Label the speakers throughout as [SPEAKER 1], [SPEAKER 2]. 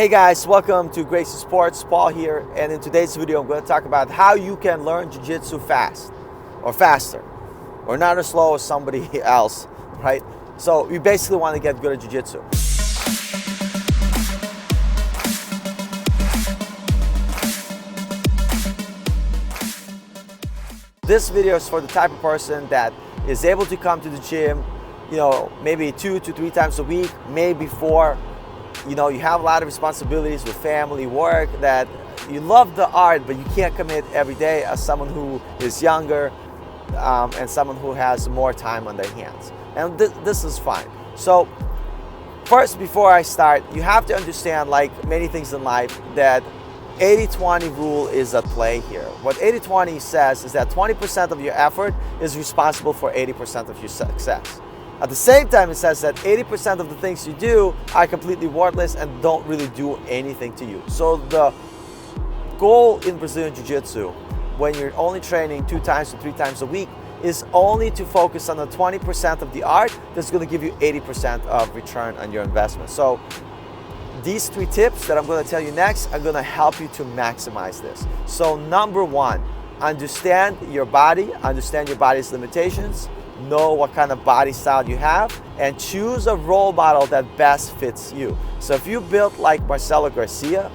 [SPEAKER 1] Hey guys, welcome to Gracie Sports. Paul here, and in today's video I'm going to talk about how you can learn Jiu-Jitsu fast or faster or not as slow as somebody else, right? So you basically want to get good at Jiu-Jitsu. This video is for the type of person that is able to come to the gym, maybe 2 to 3 times a week, maybe 4. You have a lot of responsibilities with family, work, that you love the art, but you can't commit every day as someone who is younger and someone who has more time on their hands. And this is fine. So first, before I start, you have to understand, like many things in life, that 80-20 rule is at play here. What 80-20 says is that 20% of your effort is responsible for 80% of your success. At the same time, it says that 80% of the things you do are completely worthless and don't really do anything to you. So the goal in Brazilian Jiu-Jitsu, when you're only training 2 times to 3 times a week, is only to focus on the 20% of the art that's going to give you 80% of return on your investment. So these 3 tips that I'm going to tell you next are going to help you to maximize this. So number 1, understand your body, understand your body's limitations. Know what kind of body style you have and choose a role model that best fits you. So if you built like Marcelo Garcia,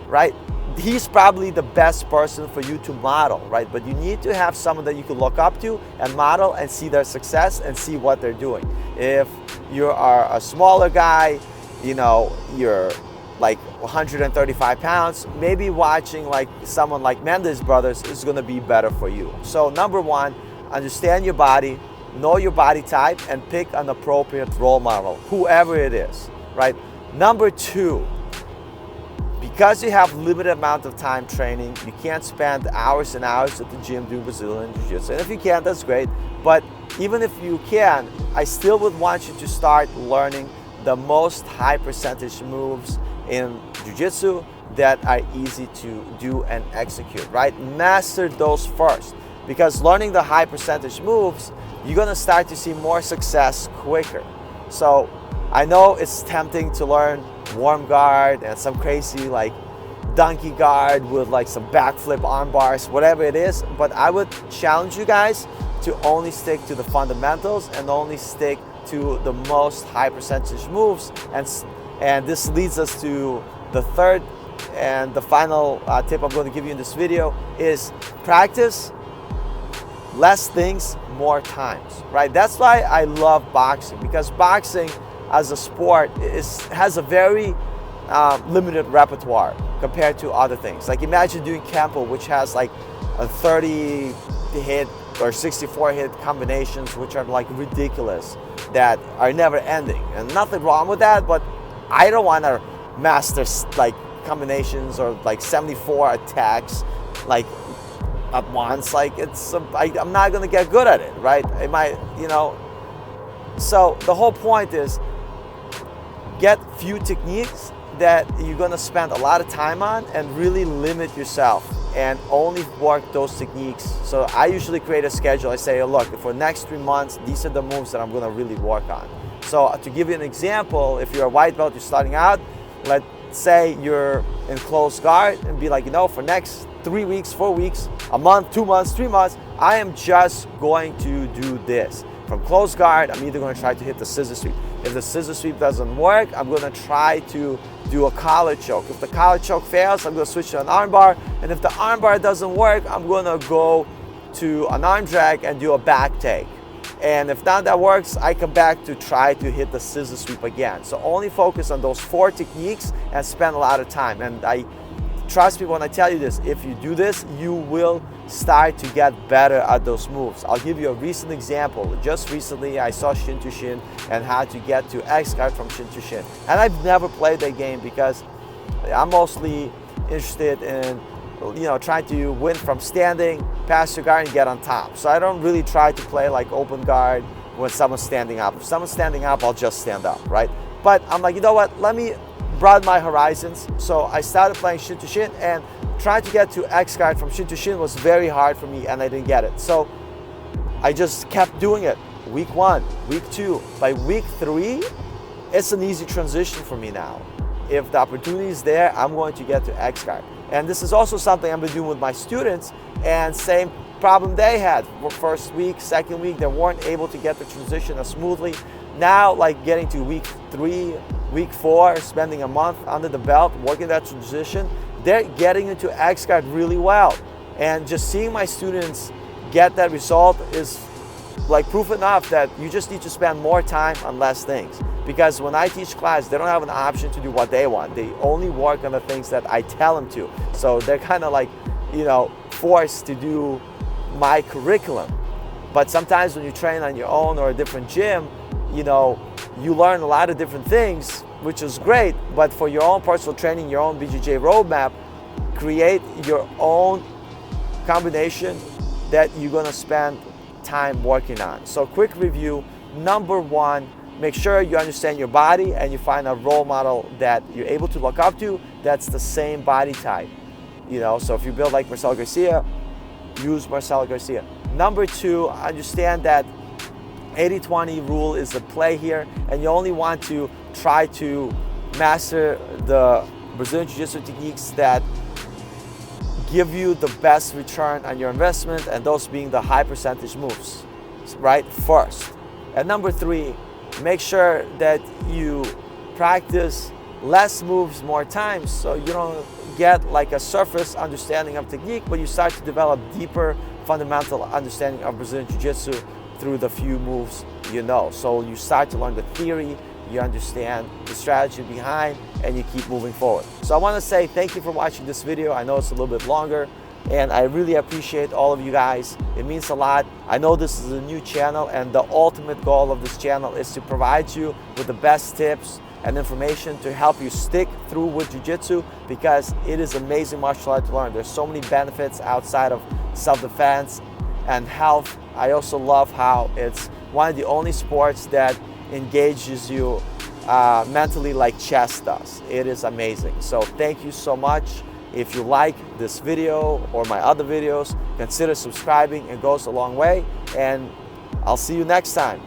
[SPEAKER 1] right, he's probably the best person for you to model, right? But you need to have someone that you can look up to and model and see their success and see what they're doing. If you are a smaller guy, you're like 135 pounds, maybe watching like someone like Mendes brothers is going to be better for you. So number 1, understand your body, know your body type, and pick an appropriate role model, whoever it is, right? Number 2, because you have limited amount of time training, you can't spend hours and hours at the gym doing Brazilian Jiu-Jitsu. And if you can, that's great. But even if you can, I still would want you to start learning the most high percentage moves in Jiu-Jitsu that are easy to do and execute, right? Master those first, because learning the high percentage moves, you're gonna start to see more success quicker. So I know it's tempting to learn warm guard and some crazy like donkey guard with like some backflip arm bars, whatever it is, but I would challenge you guys to only stick to the fundamentals and only stick to the most high percentage moves. And this leads us to the third and the final tip I'm going to give you in this video is practice less things more times, right? That's why I love boxing, because boxing as a sport has a very limited repertoire compared to other things. Like imagine doing Kempo, which has like a 30 hit or 64 hit combinations, which are like ridiculous, that are never ending, and nothing wrong with that, but I don't want to master like combinations or like 74 attacks like at once. Like I'm not gonna get good at it, right? It might, So the whole point is get few techniques that you're gonna spend a lot of time on and really limit yourself and only work those techniques. So I usually create a schedule. I say, look, for the next 3 months, these are the moves that I'm gonna really work on. So to give you an example, if you're a white belt, you're starting out, let's say you're in close guard, and be like, for next 3 weeks, 4 weeks, a month, 2 months, 3 months, I am just going to do this. From close guard, I'm either going to try to hit the scissor sweep. If the scissor sweep doesn't work, I'm going to try to do a collar choke. If the collar choke fails, I'm going to switch to an arm bar. And if the arm bar doesn't work, I'm going to go to an arm drag and do a back take. And if none of that works, I come back to try to hit the scissor sweep again. So only focus on those 4 techniques and spend a lot of time. And trust me when I tell you this, if you do this, you will start to get better at those moves. I'll give you a recent example. Just recently, I saw shin to shin and how to get to X guard from shin to shin. And I've never played that game because I'm mostly interested in trying to win from standing, pass your guard, and get on top. So I don't really try to play like open guard when someone's standing up. If someone's standing up, I'll just stand up, right? But I'm like, let me broaden my horizons. So I started playing shin to shin, and trying to get to X guard from shin to shin was very hard for me, and I didn't get it. So I just kept doing it. Week 1, week 2. By week 3, it's an easy transition for me now. if the opportunity is there, I'm going to get to X-Guard. And this is also something I've been doing with my students, and same problem they had. First week, second week, they weren't able to get the transition as smoothly. Now, like getting to week 3, week 4, spending a month under the belt, working that transition, they're getting into X-Guard really well. And just seeing my students get that result is like proof enough that you just need to spend more time on less things. Because when I teach class, they don't have an option to do what they want. They only work on the things that I tell them to. So they're kind of like, you know, forced to do my curriculum. But sometimes when you train on your own or a different gym, you know, you learn a lot of different things, which is great. But for your own personal training, your own BJJ roadmap, create your own combination that you're gonna spend time working on. So quick review, number 1, make sure you understand your body and you find a role model that you're able to look up to that's the same body type. You know, so if you build like Marcelo Garcia, use Marcelo Garcia. Number 2, understand that 80-20 rule is the play here, and you only want to try to master the Brazilian Jiu-Jitsu techniques that give you the best return on your investment, and those being the high percentage moves, right, first. And number 3, make sure that you practice less moves more times, so you don't get like a surface understanding of technique, but you start to develop deeper fundamental understanding of Brazilian Jiu-Jitsu through the few moves you know. So you start to learn the theory, you understand the strategy behind, and you keep moving forward. So I want to say thank you for watching this video. I know it's a little bit longer, and I really appreciate all of you guys. It means a lot. I know this is a new channel, and the ultimate goal of this channel is to provide you with the best tips and information to help you stick through with Jiu-Jitsu, because it is amazing martial art to learn. There's so many benefits outside of self-defense and health. I also love how it's one of the only sports that engages you mentally like chess does. It is amazing. So thank you so much. If you like this video or my other videos, consider subscribing. It goes a long way, and I'll see you next time.